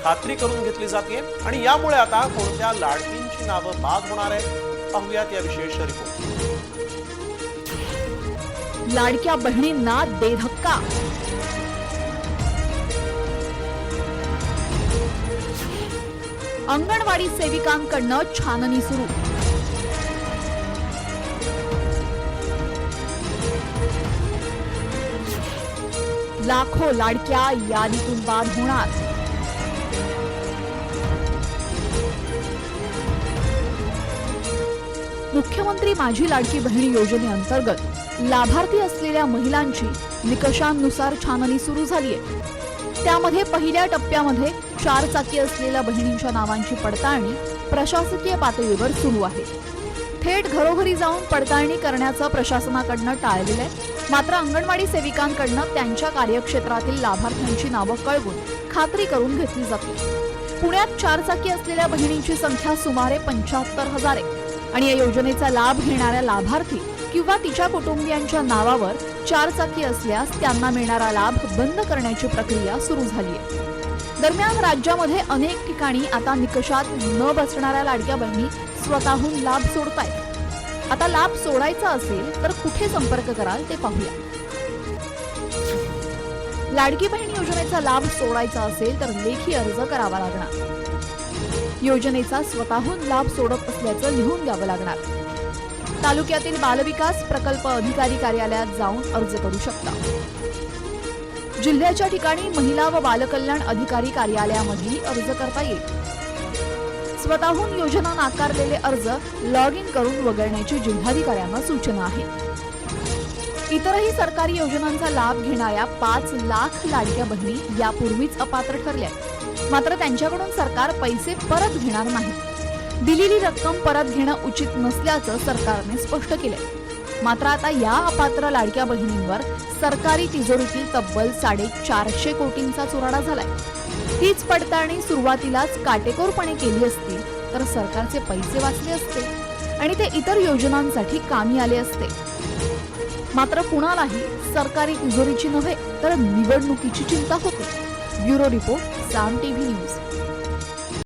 खात्री करून घेतली जाते आणि यामुळे आता कोणत्या लाडकींची नावं बाद होणार आहेत पाहूयात या विशेष रिपोर्ट। लाडक्या बहिणींना दे धक्का। अंगणवाडी सेविकांकडनं छाननी सुरू। लाखो लाडक्या यादीतून बाद होणार। मुख्यमंत्री माझी लाडकी बहीण योजनेअंतर्गत लाभार्थी असलेल्या महिलांची निकषांनुसार छाननी सुरू झाली आहे। त्यामध्ये पहिल्या टप्प्यामध्ये 4 चाकी असलेल्या बहिणींच्या नावांची पडताळणी प्रशासकीय पातळीवर सुरू आहे। थेट घरोघरी जाऊन पडताळणी करण्याचं प्रशासनाकडनं टाळलेलं आहे। मात्र अंगणवाडी सेविकांकडनं त्यांच्या कार्यक्षेत्रातील लाभार्थ्यांची नावं कळवून खात्री करून घेतली जाते। पुण्यात 4 चाकी असलेल्या बहिणींची संख्या सुमारे 75,000 आहे आणि या योजनेचा लाभ घेणाऱ्या लाभार्थी किंवा तिच्या कुटुंबियांच्या नावावर 4 चाकी असल्यास त्यांना मिळणारा लाभ बंद करण्याची प्रक्रिया सुरू झाली आहे। दरम्यान राज्यामध्ये अनेक ठिकाणी आता निकषात न बसणाऱ्या लाडक्या बहिणी स्वतःहून लाभ सोडतायत। आता लाभ सोडायचा असेल तर कुठे संपर्क कराल ते पाहूया। लाडकी बहीण योजनेचा लाभ सोडायचा असेल तर लेखी अर्ज करावा लागणार। योजनेचा स्वतःहून लाभ सोडत असल्याचं लिहून द्यावं लागणार। तालुक्यातील बालविकास प्रकल्प अधिकारी कार्यालयात जाऊन अर्ज करू शकता। जिल्ह्याच्या ठिकाणी महिला व बालकल्याण अधिकारी कार्यालयामध्ये अर्ज करता येईल। स्वतःहून योजना नाकारलेले अर्ज लॉग इन करून वगळण्याची जिल्हाधिकाऱ्यांना सूचना आहे। इतरही सरकारी योजनांचा लाभ घेणाऱ्या 5 लाख लाडक्या बहिणी यापूर्वीच अपात्र ठरल्या, मात्र त्यांच्याकडून सरकार पैसे परत घेणार नाही। दिलेली रक्कम परत घेणं उचित नसल्याचं सरकारने स्पष्ट केलंय। मात्र आता या अपात्र लाडक्या बहिणींवर सरकारी तिजोरीतील तब्बल 450 कोटींचा चुराडा झालाय। हीच पडताळणी सुरुवातीलाच काटेकोरपणे केली असती तर सरकारचे पैसे वाचले असते आणि ते इतर योजनांसाठी कामी आले असते। मात्र कुणालाही सरकारी तिजोरीची नव्हे तर निवडणुकीची चिंता होती। ब्युरो रिपोर्ट, साम टीव्ही न्यूज।